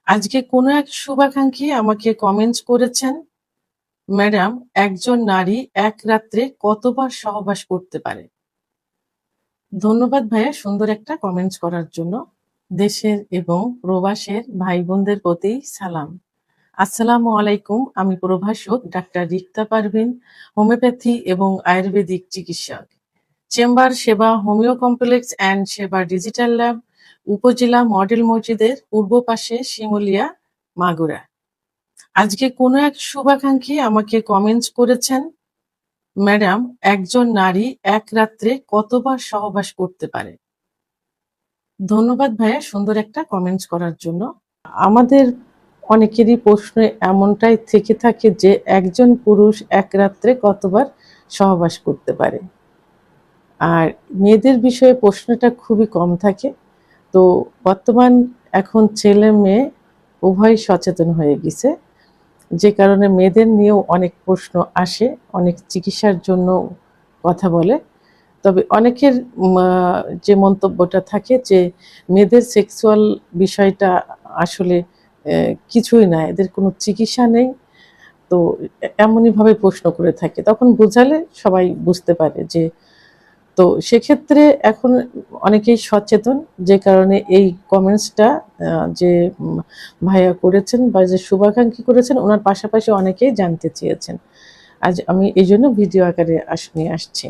আজকে কোনো এক শুভাকাঙ্ক্ষী আমাকে কমেন্টস করেছেন, ম্যাডাম, একজন নারী এক রাত্রে কতবার সহবাস করতে পারে? ধন্যবাদ ভাইয়া সুন্দর একটা কমেন্টস করার জন্য। দেশের এবং প্রবাসের ভাই বোনদের প্রতি সালাম। আসসালামু আলাইকুম। আমি প্রভাষক ডাক্তার রিক্তা পারভিন, হোমিওপ্যাথি এবং আয়ুর্বেদিক চিকিৎসক। চেম্বার সেবা হোমিও কমপ্লেক্স অ্যান্ড সেবা ডিজিটাল ল্যাব, উপজেলা মডেল মসজিদের পূর্ব পাশে, শিমুলিয়া, মাগুরা। আজকে কোনো এক শুভাকাঙ্ক্ষী আমাকে কমেন্টস করেছেন, ম্যাডাম, একজন নারী এক রাত্রে কতবার সহবাস করতে পারে? ধন্যবাদ ভাইয়া সুন্দর একটা কমেন্টস করার জন্য। আমাদের অনেকেরই প্রশ্ন এমনটাই থেকে থাকে যে একজন পুরুষ এক রাত্রে কতবার সহবাস করতে পারে। আর মেয়েদের বিষয়ে প্রশ্নটা খুবই কম থাকে। তো বর্তমান এখন ছেলে মেয়ে উভয় সচেতন হয়ে গেছে, যে কারণে মেয়েদের নিয়েও অনেক প্রশ্ন আসে, অনেক চিকিৎসার জন্য কথা বলে। তবে অনেকের যে মন্তব্যটা থাকে যে মেয়েদের সেক্সুয়াল বিষয়টা আসলে কিছুই না, এদের কোনো চিকিৎসা নেই। তো এমনইভাবে প্রশ্ন করে থাকে, তখন বোঝালে সবাই বুঝতে পারে যে, তো সেক্ষেত্রে এখন অনেকেই সচেতন, যে কারণে এই কমেন্টসটা যে ভাইয়া করেছেন বা যে শুভাকাঙ্ক্ষী করেছেন, ওনার পাশাপাশি অনেকেই জানতে চেয়েছেন। আজ আমি এই জন্য ভিডিও আকারে নিয়ে আসছি।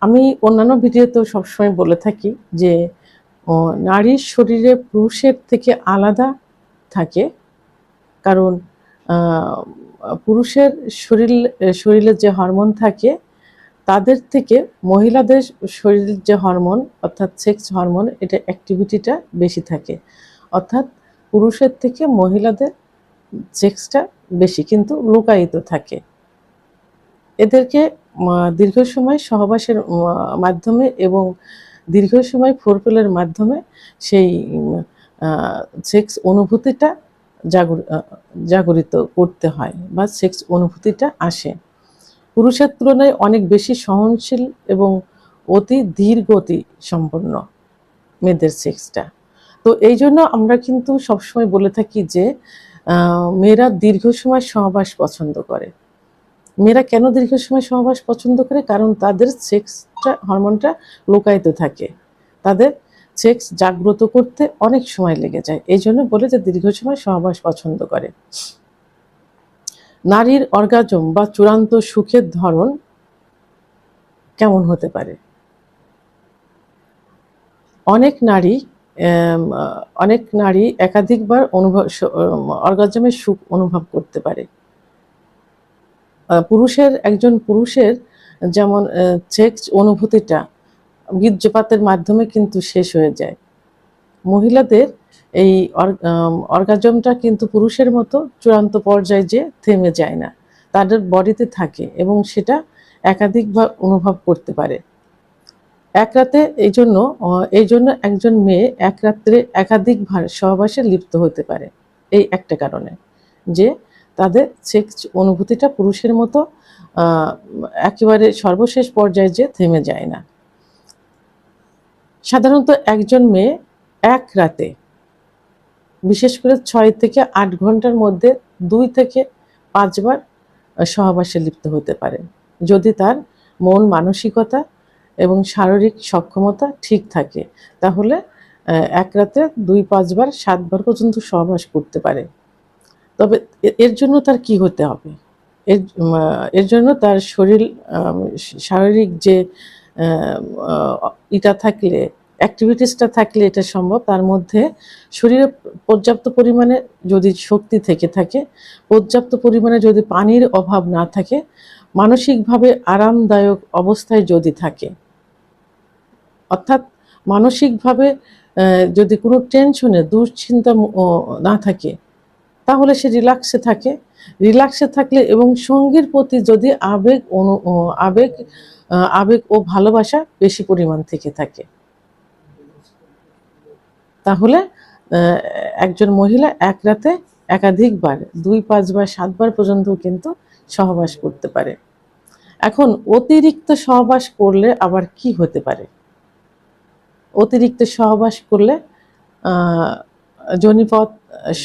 আমি অন্যান্য ভিডিওতেও সবসময় বলে থাকি যে নারীর শরীরে পুরুষের থেকে আলাদা থাকে, কারণ পুরুষের শরীরে যে হরমোন থাকে তাদের থেকে মহিলাদের শরীরের যে হরমোন অর্থাৎ সেক্স হরমোন, এটা অ্যাক্টিভিটিটা বেশি থাকে। অর্থাৎ পুরুষের থেকে মহিলাদের সেক্সটা বেশি কিন্তু লুকায়িত থাকে। এদেরকে দীর্ঘ সময় সহবাসের মাধ্যমে এবং দীর্ঘ সময় ফোরপ্লের মাধ্যমে সেই সেক্স অনুভূতিটা জাগরিত করতে হয় বা সেক্স অনুভূতিটা আসে। পুরুষের তুলনায় অনেক বেশি সহনশীল এবং অতি ধীর গতি সম্পন্ন মেয়েদের সেক্সটা। তো এই জন্য আমরা কিন্তু সবসময় বলে থাকি যে মেয়েরা দীর্ঘ সময় সহবাস পছন্দ করে। মেয়েরা কেন দীর্ঘ সময় সহবাস পছন্দ করে? কারণ তাদের সেক্সটা হরমোনটা লুকায়িত থাকে, তাদের সেক্স জাগ্রত করতে অনেক সময় লেগে যায়, এই জন্য বলে যে দীর্ঘ সময় সহবাস পছন্দ করে। নারীর অর্গাজম বা চূড়ান্ত সুখের ধরন কেমন হতে পারে? অনেক নারী একাধিকবার অর্গাজমের সুখ অনুভব করতে পারে। একজন পুরুষের যেমন সেক্স অনুভূতিটা বীর্যপাতের মাধ্যমে কিন্তু শেষ হয়ে যায়, মহিলাদের এই অর্গাজমটা কিন্তু পুরুষের মতো চূড়ান্ত পর্যায়ে যে থেমে যায় না, তাদের বডিতে থাকে এবং সেটা একাধিকবার অনুভব করতে পারে এক রাতে। এই জন্য একজন মেয়ে এক রাত্রে একাধিকবার সহবাসে লিপ্ত হতে পারে, এই একটা কারণে যে তাদের সেক্স অনুভূতিটা পুরুষের মতো একেবারে সর্বশেষ পর্যায়ে যে থেমে যায় না। সাধারণত একজন মেয়ে এক রাতে, বিশেষ করে 6 থেকে 8 ঘন্টার মধ্যে 2 থেকে 5 বার সহবাসে লিপ্ত হতে পারে, যদি তার মন মানসিকতা এবং শারীরিক সক্ষমতা ঠিক থাকে, তাহলে এক রাতে 2-5 বার 7 বার পর্যন্ত সহবাস করতে পারে। তবে এর জন্য তার কি হতে হবে? এর জন্য তার শারীরিক যে এটা থাকলে, অ্যাক্টিভিটিসটা থাকলে এটা সম্ভব। তার মধ্যে শরীরে পর্যাপ্ত পরিমাণে যদি শক্তি থেকে থাকে, পর্যাপ্ত পরিমাণে যদি পানির অভাব না থাকে, মানসিকভাবে আরামদায়ক অবস্থায় যদি থাকে, অর্থাৎ মানসিকভাবে যদি কোনো টেনশনে দুশ্চিন্তা না থাকে, তাহলে সে রিল্যাক্সে থাকলে এবং সঙ্গীর প্রতি যদি আবেগ ও ভালোবাসা বেশি পরিমাণ থেকে থাকে, তাহলে একজন মহিলা এক রাতে একাধিকবার 2-5 বার 7 বার পর্যন্ত কিন্তু সহবাস করতে পারে। এখন অতিরিক্ত সহবাস করলে আবার কি হতে পারে? অতিরিক্ত সহবাস করলে যোনিপথ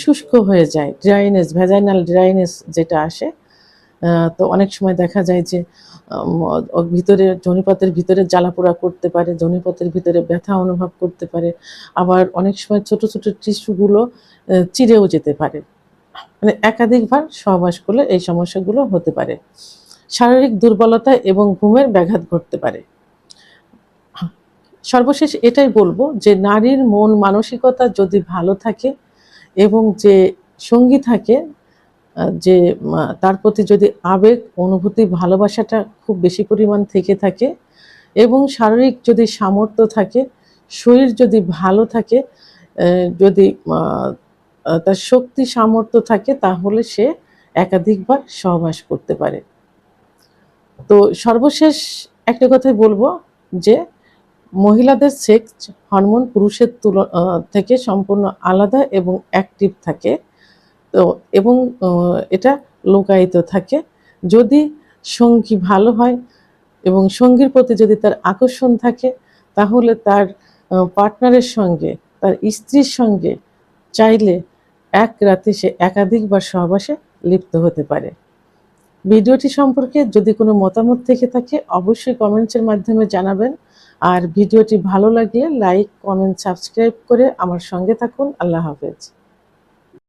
শুষ্ক হয়ে যায়, ড্রাইনেস, ভ্যাজাইনাল ড্রাইনেস যেটা আসে। তো অনেক সময় দেখা যায় যে ভিতরে যোনিপথের ভিতরে জ্বালাপোড়া করতে পারে, যোনিপথের ভিতরে ব্যথা অনুভব করতে পারে, আবার অনেক সময় ছোট ছোট টিস্যুগুলো চিরেও যেতে পারে। মানে একাধিকবার সহবাস করলে এই সমস্যাগুলো হতে পারে। শারীরিক দুর্বলতা এবং ঘুমের ব্যাঘাত ঘটতে পারে। সর্বশেষ এটাই বলবো যে নারীর মন মানসিকতা যদি ভালো থাকে এবং যে সঙ্গী থাকে, যে তার প্রতি যদি আবেগ, অনুভূতি, ভালোবাসাটা খুব বেশি পরিমাণ থেকে থাকে এবং শারীরিক যদি সামর্থ্য থাকে, শরীর যদি ভালো থাকে, যদি তার শক্তি সামর্থ্য থাকে, তাহলে সে একাধিকবার সহবাস করতে পারে। তো সর্বশেষ একটা কথাই বলবো যে মহিলাদের সেক্স হরমোন পুরুষের থেকে সম্পূর্ণ আলাদা এবং অ্যাক্টিভ থাকে। তো এবং এটা লোকায়িত থাকে। যদি সঙ্গী ভালো হয় এবং সঙ্গীর প্রতি যদি তার আকর্ষণ থাকে, তাহলে তার পার্টনারের সঙ্গে, তার স্ত্রীর সঙ্গে চাইলে এক রাতে সে একাধিকবার সহবাসে লিপ্ত হতে পারে। ভিডিওটি সম্পর্কে যদি কোনো মতামত থেকে থাকে অবশ্যই কমেন্টসের মাধ্যমে জানাবেন। আর ভিডিওটি ভালো লাগলে লাইক, কমেন্ট, সাবস্ক্রাইব করে আমার সঙ্গে থাকুন। আল্লাহ হাফেজ।